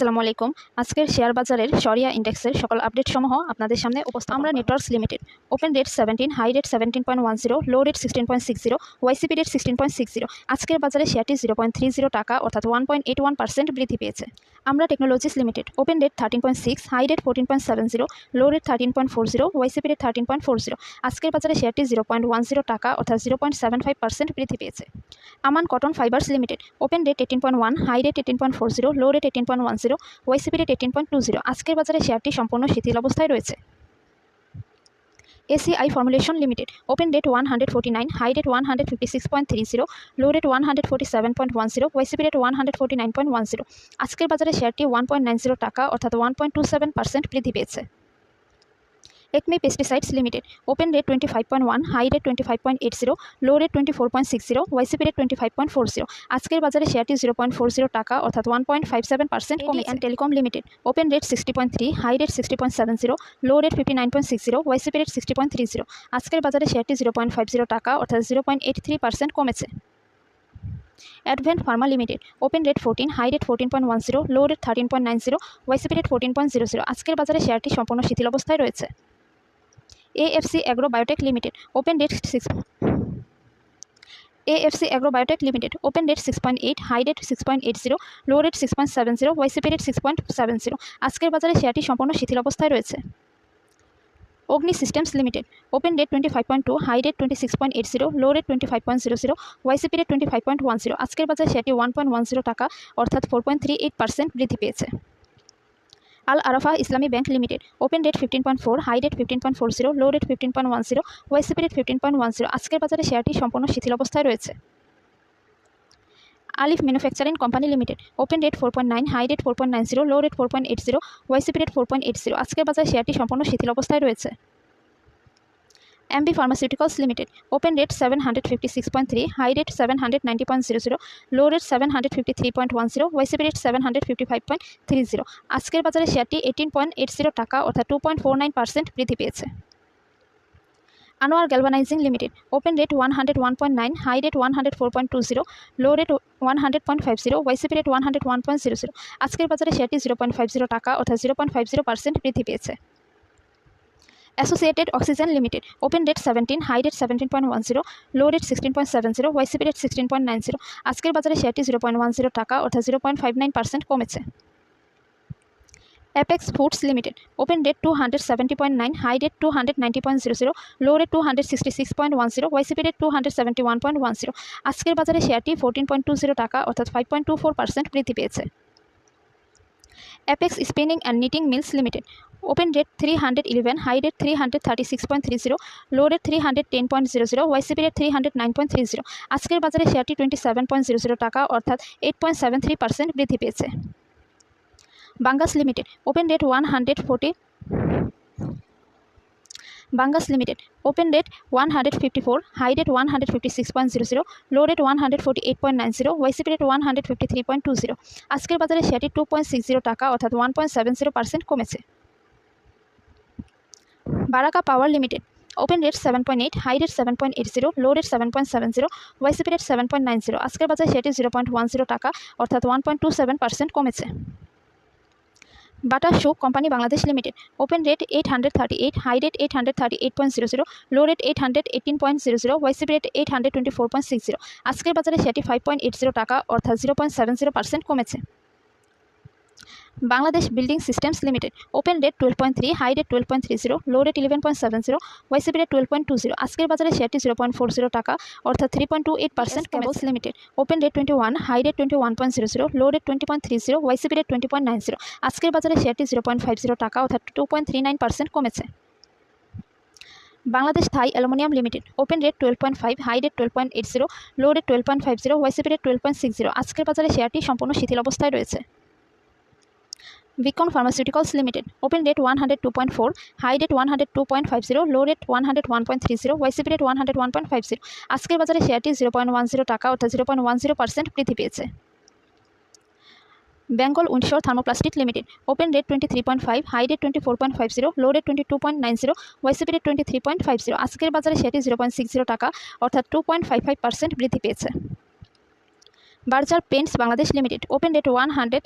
আসসালামু আলাইকুম। আজকের শেয়ার বাজারের শরিয়া ইন্ডেক্সের সকল আপডেট সমূহ আপনাদের সামনে উপস্থাপন Aamra networks limited open rate 17, high rate 17.10, low rate 16.60, YCP rate 16.60। আজকের বাজারে শেয়ারটি 0.30 টাকা অর্থাৎ 1.81% বৃদ্ধি পেয়েছে। Aamra technologies limited open rate 13.6, high rate 14.70, low rate 13.40, YCP rate 13.40। আজকের বাজারে শেয়ারটি 0.10 টাকা অর্থাৎ 0.75% বৃদ্ধি পেয়েছে। Aman cotton fibres limited open rate 18.1, high rate 18.40, low rate 18.10, YCP rate 18.20। আজকের বাজারে শেয়ারটি সম্পূর্ণ শিথিল অবস্থায় রয়েছে। ACI formulation limited open rate 149, high rate 156.30, low rate 147.10, YCP rate 149.10। আজকের বাজারে শেয়ারটি 1.90 টাকা অর্থাৎ 1.27% বৃদ্ধি পেয়েছে। Acme pesticides limited open rate 25.1, high rate 25.80, low rate 24.60, YCP rate 25.40। আজকের বাজারে শেয়ারটি 0.40 টাকা অর্থাৎ 1.57% কমেছে। And telecom limited open rate 60.3, high rate 60.70, low rate 59.60, YCP rate 60.30। আজকের বাজারে শেয়ারটি 0.50 টাকা অর্থাৎ 0.83% কমেছে। Advent pharma limited open rate 14, high rate 14.10, low rate 13.90, YCP rate 14.00। আজকের বাজারে শেয়ারটি সম্পূর্ণ শিথিল অবস্থায় রয়েছে। AFC Agro Biotech Limited open rate 6 AFC Agro Biotech Limited open rate 6.8, high rate 6.80, low rate 6.70, YCP rate 6.70। আজকের বাজারে শেয়ারটি সম্পূর্ণ শিথিল অবস্থায় রয়েছে। Agni systems limited open rate 25.2, high rate 26.80, low rate 25.00, YCP rate 25.10। আজকের বাজারে শেয়ারটি 1.10 টাকা অর্থাৎ 4.38% বৃদ্ধি পেয়েছে। Al Arafah Islami bank limited open rate 15.4, high rate 15.40, low rate 15.10, YCP rate 15.10। আজকের বাজারে শেয়ারটি সম্পূর্ণ শিথিল অবস্থায় রয়েছে। Alif manufacturing company limited open rate 4.9, high rate 4.90, low rate 4.80, YCP rate 4.80। আজকের বাজারে শেয়ারটি সম্পূর্ণ শিথিল অবস্থায় রয়েছে। MB Pharmaceuticals Limited open rate 756.3, high rate 790.00, low rate 753.10, YCP rate 755.30। আজকের বাজারে শেয়ারটি 18.80 টাকা অর্থাৎ 2.49% বৃদ্ধি পেয়েছে। Anwar galvanising limited open rate 101.9, high rate 104.20, low rate 100.50, YCP rate 101.00। আজকের বাজারে শেয়ারটি 0.50 টাকা অর্থাৎ 0.50% বৃদ্ধি পেয়েছে। Associated oxygen limited open rate 17, high rate 17.10, low rate 16.70, YCP rate 16.90। আজকের বাজারে শেয়ারটি 0.10 টাকা অর্থাৎ 0.59% কমেছে। Apex foods limited open rate 270.9, high rate 290.00, low rate 266.10, YCP rate 271.10। আজকের বাজারে শেয়ারটি 14.20 টাকা অর্থাৎ 5.24% বৃদ্ধি পেয়েছে। Apex spinning and knitting mills limited open rate 311, high rate 336.30, low rate 310.00, YCP rate 309.30। আজকের বাজারে শেয়ারটি 27.00 টাকা অর্থাৎ 8.73% বৃদ্ধি পেয়েছে। Bangas limited open rate 140 Bangas limited open rate 154, high rate 156.00, low rate 148.90, YCP rate 153.20। আজকের বাজারে শেয়ারটি 2.60 টাকা অর্থাৎ 1.70% কমেছে। Baraka power limited open rate 7.8, high rate 7.80, low rate 7.70, YCP rate 7.90। আজকের বাজারে শেয়ারটি 0.10 টাকা অর্থাৎ 1.27% কমেছে। Bata shoe company Bangladesh limited open rate 838, high rate 838.00, low rate 818.00, YCP rate 824.60। আজকের বাজারে শেয়ারটি 5.80 টাকা অর্থাৎ 0.70% কমেছে। Bangladesh building systems limited open rate 12.3, high rate 12.30, low rate 11.70, YCP rate 12.20। আজকের বাজারে শেয়ারটি 0.40 টাকা অর্থাৎ 3.28% cables limited open rate 21, high rate 21.00, low rate 20.30, YCP rate 20.90। আজকের বাজারে শেয়ারটি 0.50 টাকা অর্থাৎ 2.39% কমেছে। Bangladesh Thai aluminium limited open rate 12.5, high rate 12.80, low rate 12.50, YCP rate 12.60। আজকের বাজারে শেয়ারটি সম্পূর্ণ শিথিল অবস্থায় রয়েছে। Beacon pharmaceuticals limited open rate 102.4, high rate 102.50, low rate 101.30, YCP rate 101.50। আজকের বাজারে শেয়ারটি 0.10 টাকা অর্থাৎ 0.10% বৃদ্ধি পেয়েছে। Bengal Windsor thermoplastic limited open rate 23.5, high rate 24.50, low rate 22.90, YCP rate 23.50। আজকের বাজারে শেয়ারটি 0.60 টাকা অর্থাৎ 2.55% বৃদ্ধি পেয়েছে। Berger paints Bangladesh limited open rate 100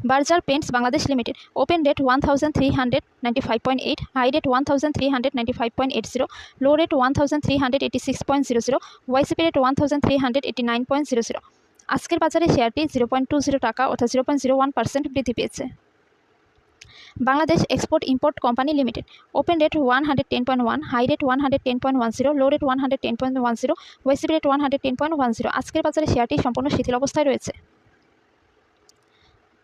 Berger paints Bangladesh limited open date 1395.8 high date 1395.80 low rate 1386.00 YCP rate 1389.00 আজকের বাজারে শেয়ারটি 0.20 টাকা অর্থাৎ 0.01% বৃদ্ধি পেয়েছে। Bangladesh export import company limited open rate 110.1 high rate 110.10 low rate 110.10 YCP rate 110.10 আজকের বাজারে শেয়ারটি সম্পূর্ণ শিথিল অবস্থায় রয়েছে।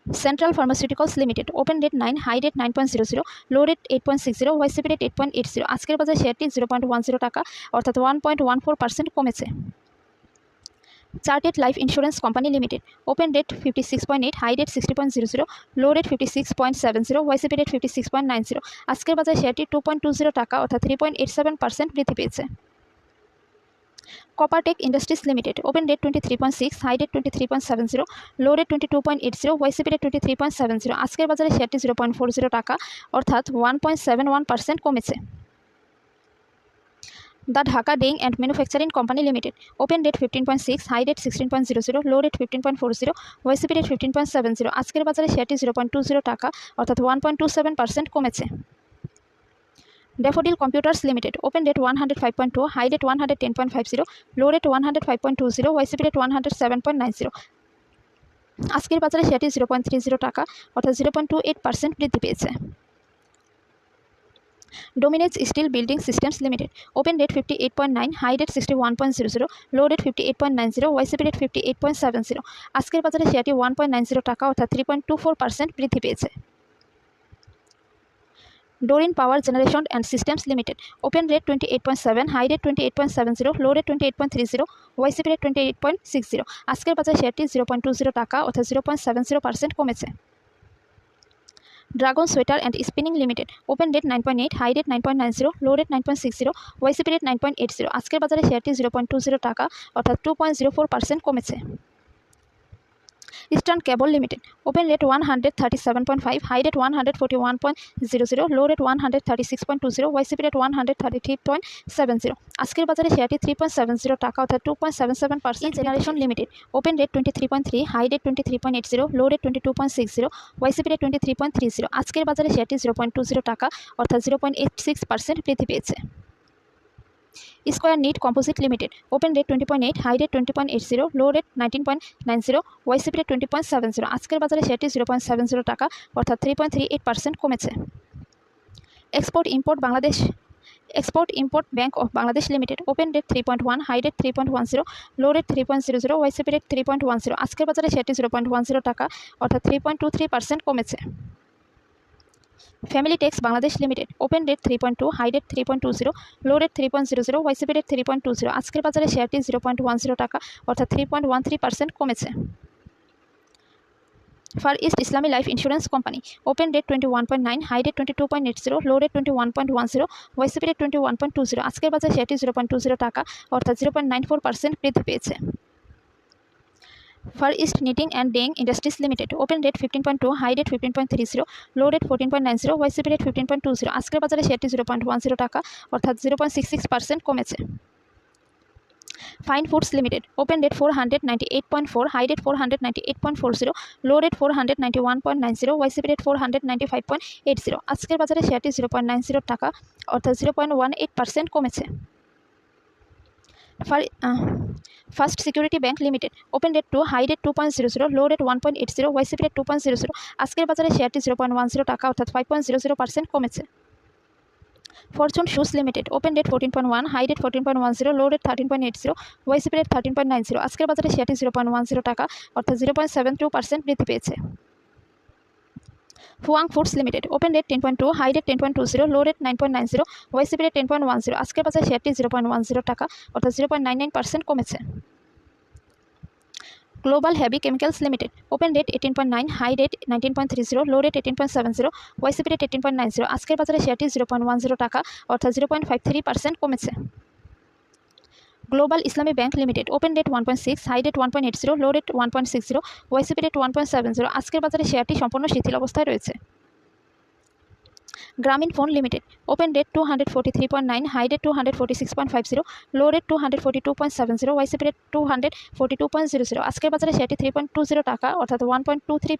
Central pharmaceuticals limited open rate 9 high rate 9.00 low rate 8.60 YCP rate 8.80 আজকের বাজারে শেয়ারটি 0.10 টাকা অর্থাৎ 1.14% কমেছে। Chartered life insurance company limited open rate 56.8 high rate 60.00 low rate 56.70 YCP rate 56.90 আজকের বাজারে শেয়ারটি 2.20 টাকা অর্থাৎ 3.87% বৃদ্ধি পেয়েছে। Coppertech industries limited open rate 23.6 high rate 23.70 low rate 22.80 YCP rate 23.70 আজকের বাজারে শেয়ারটি 0.40 টাকা অর্থাৎ 1.71% কমেছে। The Dhaka dyeing and manufacturing company limited open rate 15.6 high rate 16.00 low rate 15.40 YCP rate 15.70 আজকের বাজারে শেয়ারটি 0.20 টাকা অর্থাৎ 1.27% কমেছে। Daffodil computers limited open rate 105.2 high rate 110.50 low rate 105.20 YCP rate 107.90 আজকের বাজারে শেয়ারটি 0.30 টাকা অর্থাৎ 0.28% বৃদ্ধি পেয়েছে। Dominage steel building systems limited open rate 58.9 high rate 61.00 low rate 58.90 YCP rate 58.70 আজকের বাজারে শেয়ারটি 1.90 টাকা অর্থাৎ 3.24% বৃদ্ধি পেয়েছে। Doreen power generation and systems limited open rate 28.7 high rate 28.70 low rate 28.30 YCP rate 28.60 আজকের বাজারে শেয়ারটি 0.20 টাকা অর্থাৎ 0.70% কমেছে। Dragon sweater and spinning limited open rate 9.8 high rate 9.90 low rate 9.60 YCP rate 9.80 আজকের বাজারে শেয়ারটি 0.20 টাকা অর্থাৎ 2.04% কমেছে। Eastern cable limited open rate 137.5 high rate 141.00 low rate 136.20 YCP rate 133.70 আজকের বাজারে শেয়ারটি 3.70 টাকা অর্থাৎ 2.77%। Generation limited open rate 23.3 high rate 23.80 low rate 22.60 YCP rate 23.30 আজকের বাজারে শেয়ারটি 0.20 টাকা অর্থাৎ 0.86% বৃদ্ধি পেয়েছে। Square knit composite limited open rate 20.8 high rate 20.80 low rate 19.90 YCP rate 20.70 আজকের বাজারে শেয়ারটি 0.70 টাকা অর্থাৎ 3.38% কমেছে। Export import bank of Bangladesh limited open rate 3.1 high rate 3.10 low rate 3.00 YCP rate 3.10 আজকের বাজারে শেয়ারটি 0.10 টাকা অর্থাৎ 3.23% কমেছে। Family tex Bangladesh limited open rate 3.2 high rate 3.20 low rate 3.00 YCP rate 3.20 আজকের বাজারে শেয়ারটি 0.10 টাকা অর্থাৎ 3.13% কমেছে। Far east Islami life insurance company open rate 21.9 high rate 22.80 low rate 21.10 YCP rate 21.20 আজকের বাজারে শেয়ারটি 0.20 টাকা অর্থাৎ 0.94% বৃদ্ধি পেয়েছে। Far east knitting and dyeing industries limited open rate 15.2 high rate 15.30 low rate 14.90 YCP rate 15.20 আজকের বাজারে শেয়ারটি 0.10 টাকা অর্থাৎ 0.66% কমেছে। Fine foods limited open rate 498.4 high rate 498.40 low rate 491.90 YCP rate 495.80 আজকের বাজারে শেয়ারটি 0.90 টাকা অর্থাৎ 0.18% কমেছে। First security bank limited open rate 2 high rate 2.00 low rate 1.80 YCP rate 2.00 আজকের বাজারে শেয়ারটি 0.10 টাকা অর্থাৎ 5.00% কমেছে। Fortune shoes limited open rate 14.1 high rate 14.10 low rate 13.80 YCP rate 13.90 আজকের বাজারে শেয়ারটি 0.10 টাকা অর্থাৎ 0.72% বৃদ্ধি পেয়েছে। Huang foods limited open rate 10.2 high rate 10.20 low rate 9.90 YCP rate 10.10 আজকের বাজারে শেয়ারটি 0.10 টাকা অর্থাৎ 0.99% কমেছে। Global heavy chemicals limited open rate 18.9 high rate 19.30 low rate 18.70 YCP rate 18.90 আজকের বাজারে শেয়ারটি 0.10 টাকা অর্থাৎ 0.53% কমেছে। Global Islami bank limited open rate 1.6 high rate 1.80 low rate 1.60 YCP rate 1.70 আজকের বাজারে শেয়ারটি সম্পূর্ণ শিথিল অবস্থায় রয়েছে। Grameen phone limited open date 243.9, high date 246.50, low rate 242.70, YCP rate 242.00। আজকের বাজারে শেয়ারটি 3.20 টাকা অর্থাৎ 1.23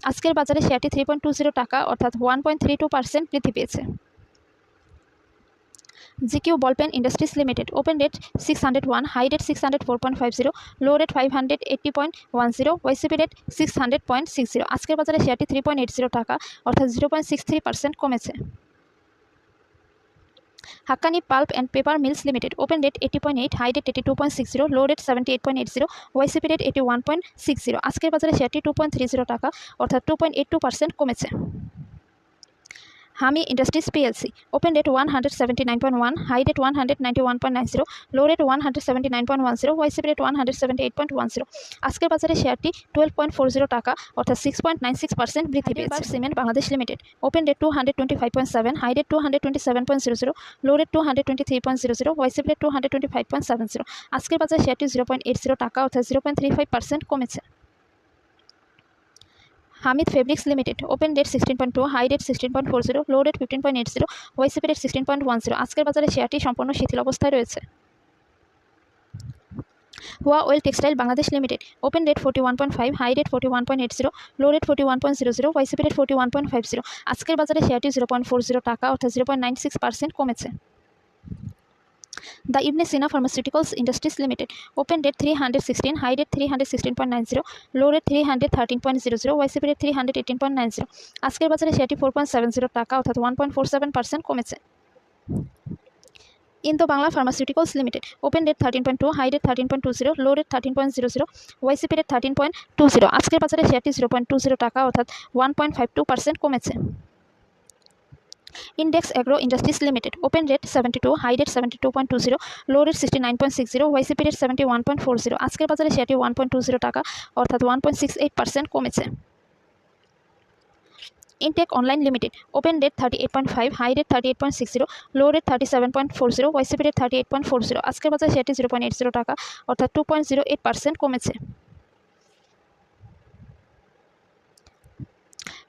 আজকের বাজারে শেয়ারটি 3.20 টাকা অর্থাৎ 1.32% বৃদ্ধি পেয়েছে। GQ ballpen industries limited open date 601, high date 604.50, low rate 580.10, YCP rate 600.60। আজকের বাজারে শেয়ারটি 3.80 টাকা অর্থাৎ 0.63% কমেছে। Hakkani pulp and paper mills limited open date 80.8, high date 82.60, low rate 78.80, YCP rate 81.60। আজকের বাজারে শেয়ারটি 2.30 টাকা অর্থাৎ 2.82% কমেছে। Hami industries PLC open date 179.1, high date 191.90, low rate 179.10, YCP rate 178.10। আজকের বাজারে শেয়ারটি 12.40 টাকা অর্থাৎ 6.96% বৃদ্ধি পেয়েছে। Cement Bangladesh limited open date 225.7, high date 227.00, low rate 223.00, YCP rate 225.70। আজকের বাজারে শেয়ারটি 0.80 টাকা অর্থাৎ 0.35% কমেছে। Hamid fabrics limited open date 16.2, high date 16.40, low rate 15.80, YCP rate 16.10। আজকের বাজারে শেয়ারটি সম্পূর্ণ শিথিল অবস্থায় রয়েছে। Hwa Well textile Bangladesh limited open date 41.5, high date 41.80, low rate 41.00, YCP rate 41.50। আজকের বাজারে শেয়ারটি 0.40 টাকা অর্থাৎ 0.96% কমেছে। The Ibn Sina pharmaceuticals industries limited open date 316, high date 316.90, low rate 313.00, YCP rate 318.90। আজকের বাজারে শেয়ারটি 4.70 টাকা অর্থাৎ 1.47% কমেছে। Indo Bangla pharmaceuticals limited open date 13.2, high date 13.20, low rate 13.00, YCP rate 13.20। আজকের বাজারে শেয়ারটি 0.20 টাকা অর্থাৎ 1.52% কমেছে। Index agro industries limited open rate 72, high rate 72.20, low rate 69.60, YCP rate 71.40। আজকের বাজারে শেয়ারটি 1.20 টাকা অর্থাৎ 1.68% কমেছে। Intech online limited open rate 38.5, high rate 38.60, low rate 37.40, YCP rate 38.40। আজকের বাজারে শেয়ারটি 0.80 টাকা অর্থাৎ 2.08% কমেছে।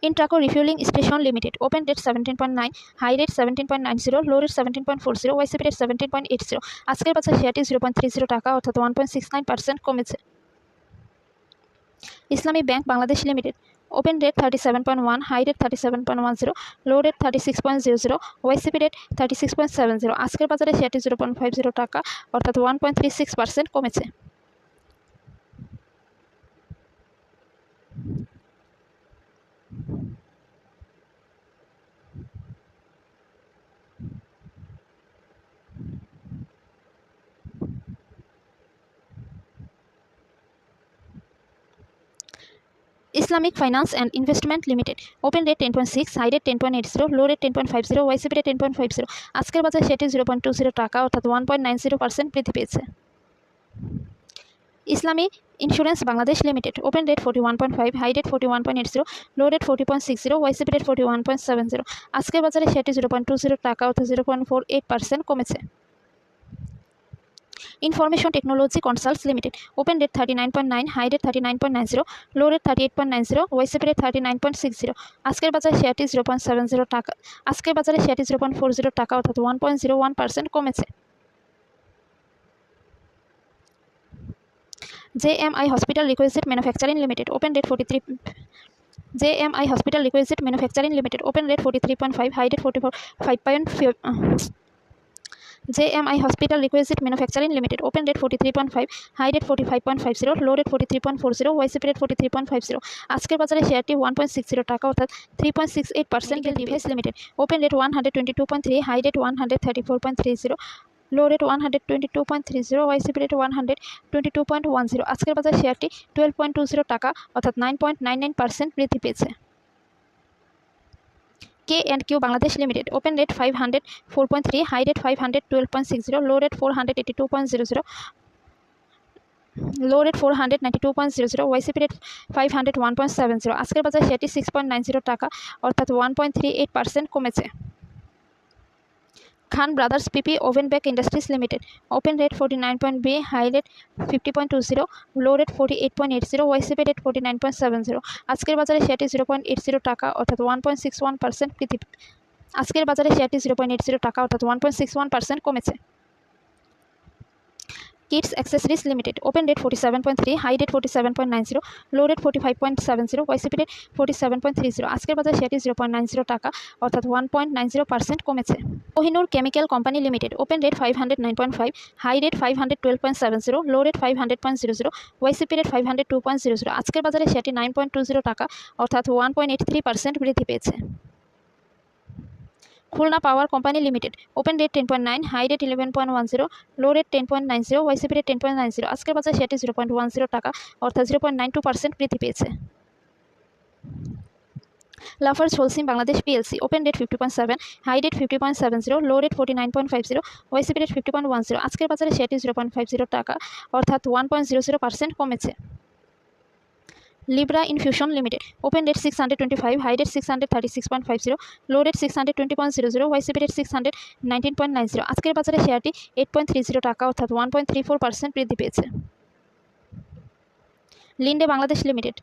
Intraco refueling station limited open date 17.9, high rate 17.90, low rate 17.40, YCP rate 17.80। আজকের বাজারে শেয়ারটি 0.30 টাকা অর্থাৎ 1.69% কমেছে। Islami bank Bangladesh limited open rate 37.1, high rate 37.10, low rate 36.00, YCP rate 36.70। আজকের বাজারে শেয়ারটি 0.50 টাকা অর্থাৎ 1.36% কমেছে। Islamic finance and investment limited open rate 10.6, high rate 10.80, low rate 10.50, YCP rate 10.50। আজকের বাজারে শেয়ারটি 0.20 টাকা অর্থাৎ 1.90% বৃদ্ধি পেয়েছে। Islami insurance Bangladesh limited open rate 41.5, high rate 41.80, low rate 40.60, YCP rate 41.70। আজকের বাজারে শেয়ারটি 0.20 টাকা অর্থাৎ 0.48% কমেছে। Information technology consults limited open rate 39.9, high rate 39.90, low rate 38.90, YCP rate 39.60। আজকের বাজারে শেয়ারটি 0.70 টাকা আজকের বাজারে শেয়ারটি 0.40 টাকা অর্থাৎ 1.01% কমেছে। JMI hospital requisite manufacturing limited open rate 43 JMI hospital requisite manufacturing limited open rate 43.5, high rate 45.5 JMI hospital requisite manufacturing limited open rate 43.5, high rate 45.50, low rate 43.40, YCP rate 43.50। আজকের বাজারে শেয়ারটি 1.60 টাকা অর্থাৎ 3.68% device limited open rate 122.3, high rate 134.30, low rate 122.30, YCP rate 122.10। আজকের বাজারে শেয়ারটি 12.20 টাকা অর্থাৎ 9.99% বৃদ্ধি পেয়েছে। K&Q Bangladesh limited open rate 504.3, high rate 512.60, low rate 482.00, low rate 492.00, YCP rate 501.70। আজকের বাজারে শেয়ারটি 6.90 টাকা অর্থাৎ 1.38% কমেছে। Khan brothers PP woven bag industries limited open rate 49.B, high rate 50.20, low rate 48.80, YCP rate 49.70। আজকের বাজারে শেয়ারটি 0.80 টাকা অর্থাৎ 1.61% বৃদ্ধি আজকের বাজারে শেয়ারটি 0.80 টাকা অর্থাৎ 1.61% কমেছে। Kids accessories limited, open rate 47.3, high rate 47.90, low rate 45.70, YCP rate 47.30। আজকের বাজারে শেয়ারটি 0.90 টাকা অর্থাৎ 1.90% কমেছে। Kohinoor chemical company limited, open rate 509.5, high rate 512.70, low rate 500.00, YCP rate 502.00। আজকের বাজারে শেয়ারটি 9.20 টাকা অর্থাৎ 1.83% বৃদ্ধি পেয়েছে। Khulna power company limited, open rate 10.9, high rate 11.10, low rate 10.90, YCP rate 10.90। আজকের বাজারে শেয়ারটি 0.10 টাকা অর্থাৎ 0.92% বৃদ্ধি পেয়েছে। Lafarge Holcim Bangladesh PLC, open rate 50.7, high rate 50.70, low rate 49.50, YCP rate 50.10। আজকের বাজারে শেয়ারটি 0.50 টাকা অর্থাৎ 1.00% কমেছে। Libra infusion limited, open rate 625, high rate 636.50, low rate 620.00, YCP rate 619.90। আজকের বাজারে শেয়ারটি 8.30 টাকা অর্থাৎ 1.34% বৃদ্ধি পেয়েছে। Linde Bangladesh limited,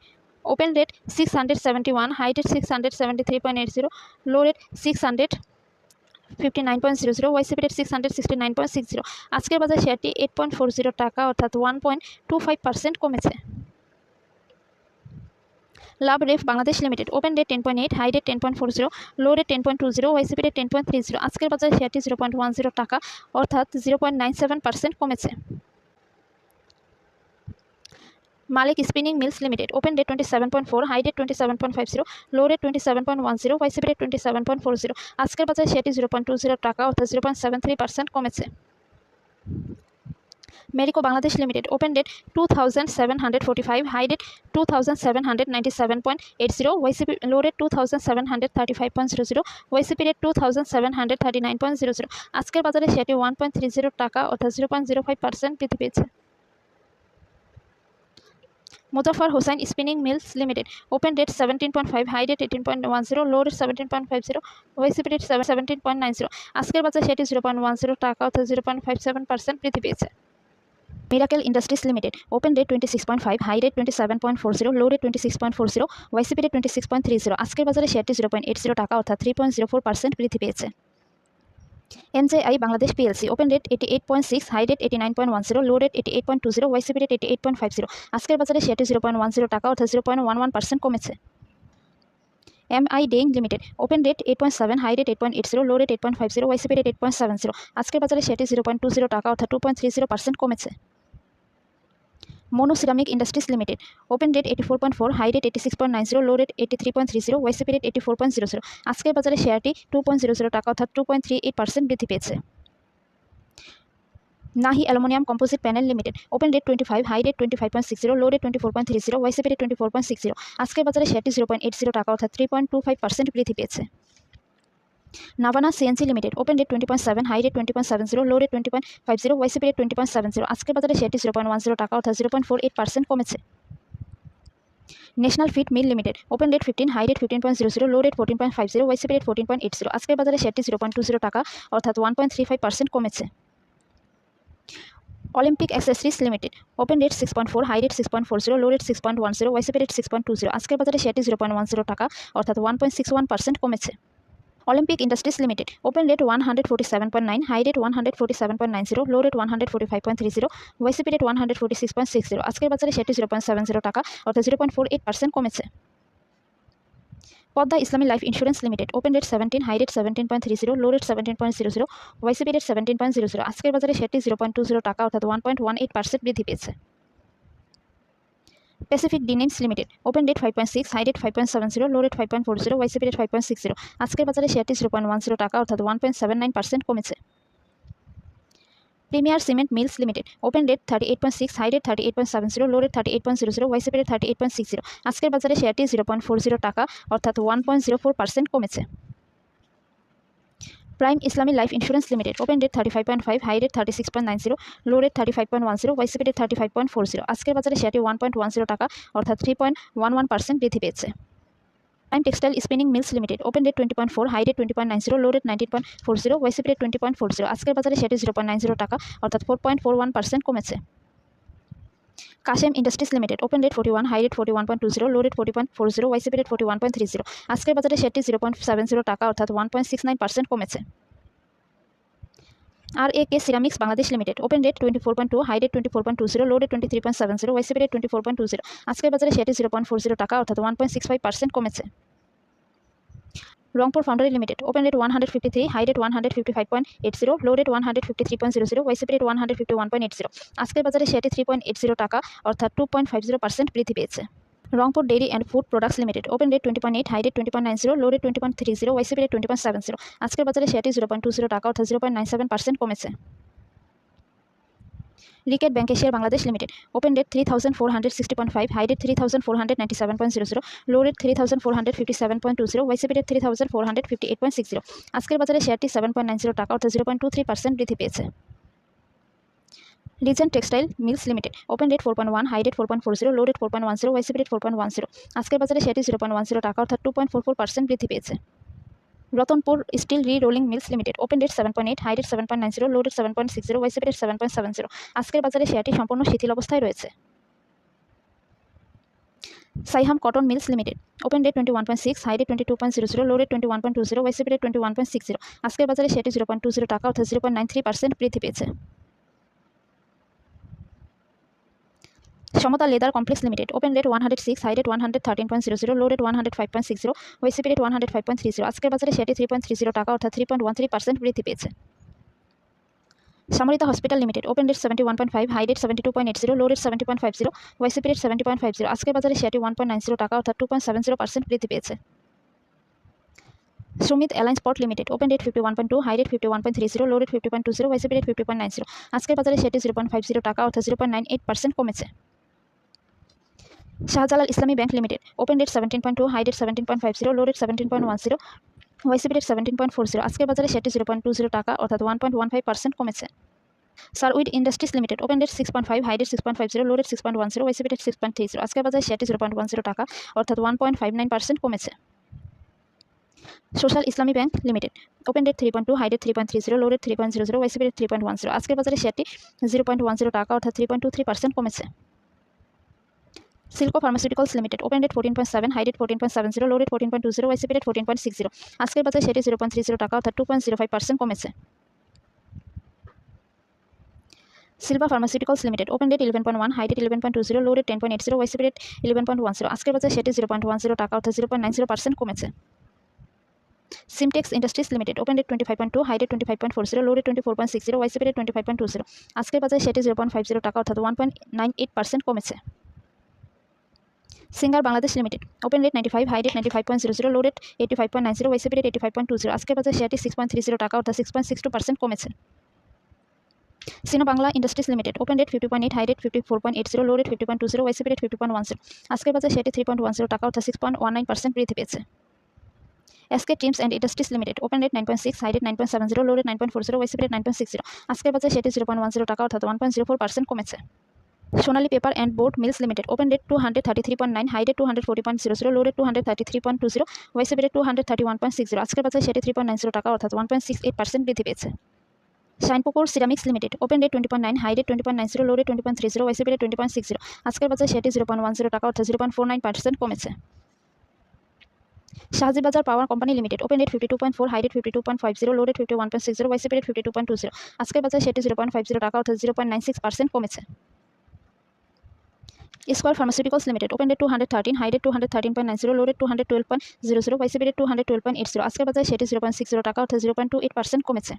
open rate 671, high rate 673.80, low rate 659.00, YCP rate 669.60। আজকের বাজারে শেয়ারটি 8.40 টাকা অর্থাৎ 1.25% কমেছে। Lub rref Bangladesh limited, open rate 10.8, high rate 10.40, low rate 10.20, YCP rate 10.30। আজকের বাজারে শেয়ারটি 0.10 টাকা অর্থাৎ 0.97% কমেছে। Malek spinning mills limited, open rate 27.4, high rate 27.50, low rate 27.10, YCP rate 27.40। আজকের বাজারে শেয়ারটি 0.20 টাকা অর্থাৎ 0.73% কমেছে। Marico Bangladesh limited, open rate 2745, high rate 2797.80, YCP low rate 2735.00, YCP rate 2739.00। আজকের বাজারে শেয়ারটি 1.30 টাকা অর্থাৎ 0.05% বৃদ্ধি পেয়েছে। Muzaffar Hossain spinning mills limited, open rate 17.5, high rate 18.10, low rate 17.50, YCP rate 17.90। আজকের বাজারে শেয়ারটি 0.10 টাকা অর্থাৎ 0.57% বৃদ্ধি পেয়েছে। Miracle industries limited, open rate 26.5, high rate 27.40, low rate 26.40, YCP rate 26.30। আজকের বাজারে শেয়ারটি 0.80 টাকা অর্থাৎ 3.04% বৃদ্ধি পেয়েছে। MJI Bangladesh PLC, open rate 88.6, high rate 89.10, low rate 88.20, YCP rate 88.50। আজকের বাজারে শেয়ারটি 0.10 টাকা অর্থাৎ 0.11% কমেছে। MI dyeing limited, open rate 8.7, high rate 8.80, low rate 8.50, YCP rate 8.70। আজকের বাজারে শেয়ারটি 0.20 টাকা অর্থাৎ 2.30% কমেছে। Mono ceramic industries limited, open rate 84.4, high rate 86.90, low rate 83.30, YCP rate 84.00। আজকের বাজারে শেয়ারটি 2.00 টাকা অর্থাৎ 2.38% বৃদ্ধি পেয়েছে। Nahee aluminium composite panel limited, open rate 25, high rate 25.60, low rate 24.30, YCP rate 24.60। আজকের বাজারে শেয়ারটি 0.80 টাকা অর্থাৎ 3.25% বৃদ্ধি পেয়েছে। Navana CNC limited, open rate 20.7, high rate 20.70, low rate 20.50, YCP rate 20.70। আজকের বাজারে শেয়ারটি 0.10 টাকা অর্থাৎ 0.48% কমেছে। National feed mill limited, open rate 15, high rate 15.00, low rate 14.50, YCP rate 14.80। আজকের বাজারে শেয়ারটি 0.20 টাকা অর্থাৎ 1.35% কমেছে। Olympic accessories limited, open rate 6.4, high rate 6.40, low rate 6.10, YCP rate 6.20। আজকের বাজারে শেয়ারটি 0.10 টাকা অর্থাৎ 1.61% কমেছে। Olympic industries limited, open rate 147.9, high rate 147.90, low rate 145.30, YCP rate 146.60। আজকের বাজারে শেয়ারটি 0.70 টাকা অর্থাৎ 0.48% কমেছে। Padma Islami life insurance limited, open rate 17, high rate 17.30, low rate 17.00, YCP rate 17.00। আজকের বাজারে শেয়ারটি 0.20 টাকা অর্থাৎ 1.18% বৃদ্ধি পেয়েছে। Pacific denims limited, open rate 5.6, high rate 5.70, low rate 5.40, YCP rate 5.60। আজকের বাজারে শেয়ারটি 0.10 টাকা অর্থাৎ 1.79% কমেছে। Premier cement mills limited, open rate 38.6, high rate 38.70, low rate 38.00, YCP rate 38.60। আজকের বাজারে শেয়ারটি 0.40 টাকা অর্থাৎ 1.04% কমেছে। Prime Islami life insurance limited, open rate 35.5, high rate 36.90, low rate 35.10, YCP rate 35.40। আজকের বাজারে শেয়ারটি 1.10 টাকা অর্থাৎ 3.11% বৃদ্ধি পেয়েছে। Prime textile spinning mills limited, open rate 20.4, high rate 20.90, low rate 19.40, YCP rate 20.40। আজকের বাজারে শেয়ারটি 0.90 টাকা অর্থাৎ 4.41% কমেছে। Kashem industries limited open date 41, high rate 41.20, low rate 40.40, YCP rate 41.30। আজকের বাজারে শেয়ারটি 0.70 টাকা অর্থাৎ 1.69% কমেছে। R A K ceramics Bangladesh limited open date 24.2, high rate 24.20, low rate 23.70, YCP rate 24.20। আজকের বাজারে শেয়ারটি 0.40 টাকা অর্থাৎ 1.65% কমেছে। Rangpur foundry limited open rate 153, high rate 155.80, low rate 153.00, YCP rate 151.80। আজকের বাজারে শেয়ারটি 3.80 টাকা অর্থাৎ 2.50% বৃদ্ধি পেয়েছে। Rangpur dairy and food products limited open rate 20.8, high rate 20.90, low rate 20.30, YCP rate 20.70। আজকের বাজারে শেয়ারটি 0.20 টাকা অর্থাৎ 0.97% কমেছে। Reckitt Benckiser Bangladesh limited open date 3460.5, high rate 3497.00, low rate 3457.20, YCP rate 3458.60। আজকের বাজারে শেয়ারটি 7.90 টাকা অর্থাৎ 0.23% বৃদ্ধি পেয়েছে। Legend textile mills limited open rate 4.1, high rate 4.40, low rate 4.10, YCP rate 4.10। আজকের বাজারে শেয়ারটি 0.10 টাকা অর্থাৎ 2.44% বৃদ্ধি পেয়েছে। Ratanpur steel rerolling mills limited open rate 7.8, high rate 7.90, low rate 7.60, YCP rate 7.70। আজকের বাজারে শেয়ারটি সম্পূর্ণ শিথিল অবস্থায় রয়েছে। Saiham cotton mills limited open rate 21.6, high rate 22.00, low rate 21.20, YCP rate 21.60। আজকের বাজারে শেয়ারটি 0.20 টাকা অর্থাৎ 0.93% বৃদ্ধি পেয়েছে। Samata leather complex limited open rate 106, high rate 113.00, low rate 105.60, YCP rate 105.30। আজকের বাজারে শেয়ারটি 3.30 টাকা অর্থাৎ 3.13% বৃদ্ধি পেয়েছে। Samorita hospital limited open rate 71.5, high rate 72.80, low rate 70.50, YCP rate 70.50। আজকের বাজারে শেয়ারটি 1.90 টাকা অর্থাৎ 2.70% বৃদ্ধি পেয়েছে। Summit alliance port limited open rate 51.2, high rate 51.30, low rate 50.20, YCP rate 50.90। আজকের বাজারে শেয়ারটি 0.50 টাকা অর্থাৎ 0.98% কমেছে। Shahjalal Islami bank limited open rate 17.2, high rate 17.50, low rate 17.10, YCP rate 17.40। আজকের বাজারে শেয়ারটি 0.20 টাকা অর্থাৎ 1.15% কমেছে। Shurwid industries limited open rate 6.5, high rate 6.50, low rate 6.10, YCP rate 6.30। আজকের বাজারে শেয়ারটি 0.10 টাকা অর্থাৎ 1.59% কমেছে। Social Islami bank limited open rate 3.2, high rate 3.30, low rate 3.00, YCP rate 3.10। আজকের বাজারে শেয়ারটি 0.10 টাকা অর্থাৎ 3.23% কমেছে। Silco pharmaceuticals limited open rate 14.7, high rate 14.70, low rate 14.20, YCP rate 14.60। আজকের বাজারে শেয়ারটি 0.30 টাকা অর্থাৎ 2.05% কমেছে। Silva pharmaceuticals limited open rate 11.1, high rate 11.20, low rate 10.80, YCP rate 11.10। আজকের বাজারে শেয়ারটি 0.10 টাকা অর্থাৎ 0.90% কমেছে। Simtex industries limited open rate 25.2, high rate 25.40, low rate 24.60, YCP rate 25.20। আজকের বাজারে শেয়ারটি 0.50 টাকা অর্থাৎ 1.98% কমেছে। Singer Bangladesh limited open rate 95, high rate 95.00, low rate 85.90, YCP rate 85.20। আজকের বাজারে শেয়ারটি 6.30 টাকা অর্থাৎ 6.62% কমেছে। Sino Bangla industries limited open rate 50.8, high rate 54.80, low rate 50.20, YCP rate 50.10। আজকের বাজারে শেয়ারটি 3.10 টাকা অর্থাৎ 6.19% বৃদ্ধি পেয়েছে। SK trims and industries limited open rate 9.6, high rate 9.70, low rate 9.40, YCP rate 9.60। আজকের বাজারে শেয়ারটি 0.10 টাকা অর্থাৎ 1.04% কমেছে। Sonali paper and board mills limited open rate 233.9, high rate 240.00, low rate 233.20, YCP rate 231.60। আজকের বাজারে শেয়ারটি 3.90 টাকা অর্থাৎ 1.68% বৃদ্ধি পেয়েছে। Shinepukur ceramics limited open rate 20.9, high rate 20.90, low rate 20.30, YCP rate 20.60। আজকের বাজারে শেয়ারটি 0.10 টাকা অর্থাৎ 0.49% কমেছে। Shahji Bazar power company limited open rate 52.4, high rate 52.50, low rate 51.60, YCP rate 52.20। আজকের বাজারে শেয়ারটি 0.50 টাকা অর্থাৎ 0.96% কমেছে। Square pharmaceuticals limited open rate 213, high rate 213.90, low rate 212.00, YCP rate 212.80। আজকের বাজারে শেয়ারটি 0.60 টাকা অর্থাৎ 0.28% কমেছে।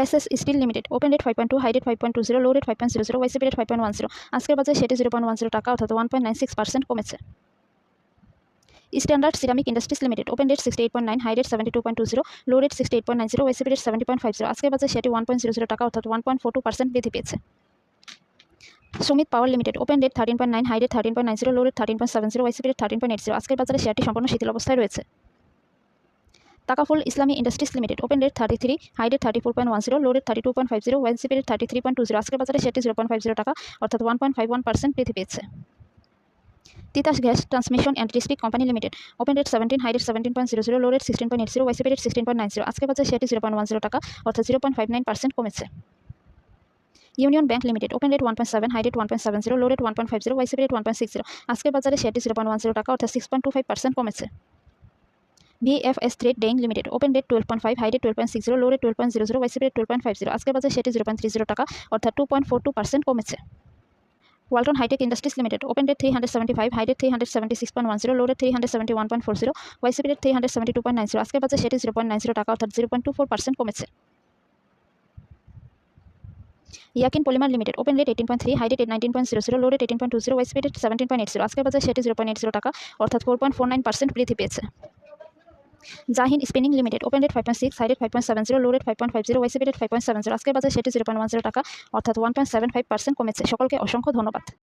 SS steel limited open rate 5.2, high rate 5.20, low rate 5.00, YCP rate 5.10। আজকের বাজারে শেয়ারটি 0.10 টাকা অর্থাৎ 1.96% কমেছে। Standard ceramic industries limited open rate 68.9, high rate 72.20, low rate 68.90, YCP rate 70.50। আজকের বাজারে শেয়ারটি 1.00 টাকা অর্থাৎ 1.42% বৃদ্ধি পেয়েছে। Summit power limited open rate 13.9, high rate 13.90, low rate 13.70, YCP rate 13.80। আজকের বাজারে শেয়ারটি সম্পূর্ণ শিথিল অবস্থায় রয়েছে। Takaful Islami industries limited open rate 33, high rate 34.10, low rate 32.50, YCP rate 33.20। আজকের বাজারে শেয়ারটি 0.50 টাকা অর্থাৎ 1.51% বৃদ্ধি পেয়েছে। Titas gas transmission and district company limited open rate 17, high rate 17.00, low rate 16.80, YCP rate 16.90। আজকের বাজারে শেয়ারটি 0.10 টাকা অর্থাৎ 0.59% কমেছে। Union bank limited open rate 1.7, high rate 1.70, low rate 1.50, YCP rate 1.60। আজকের বাজারে শেয়ারটি 0.10 টাকা অর্থাৎ 6.25% কমেছে। VFS trading limited open rate 12.5, high rate 12.60, low rate 12.00, YCP rate 12.50। আজকের বাজারে শেয়ারটি 0.30 টাকা অর্থাৎ 2.42% কমেছে। Walton hitech industries limited open rate 375, high rate 376.10, low rate 371.40, YCP rate 372.90। আজকের বাজারে সেটি 0.90 টাকা অর্থাৎ 0.24% কমেছে। Yakin polymer limited open rate 18.3, high rate 19.00, low rate 18.20, YCP rate 17.80। আজকের বাজারে সেটি 0.80 টাকা অর্থাৎ 4.49% বৃদ্ধি পেয়েছে। Zahin spinning limited open rate 5.6, high rate 5.70, low rate 5.50, YCP rate 5.70। আজকের বাজারে সেটি 0.10 টাকা অর্থাৎ 1.75% কমেছে। সকলকে অসংখ্য ধন্যবাদ।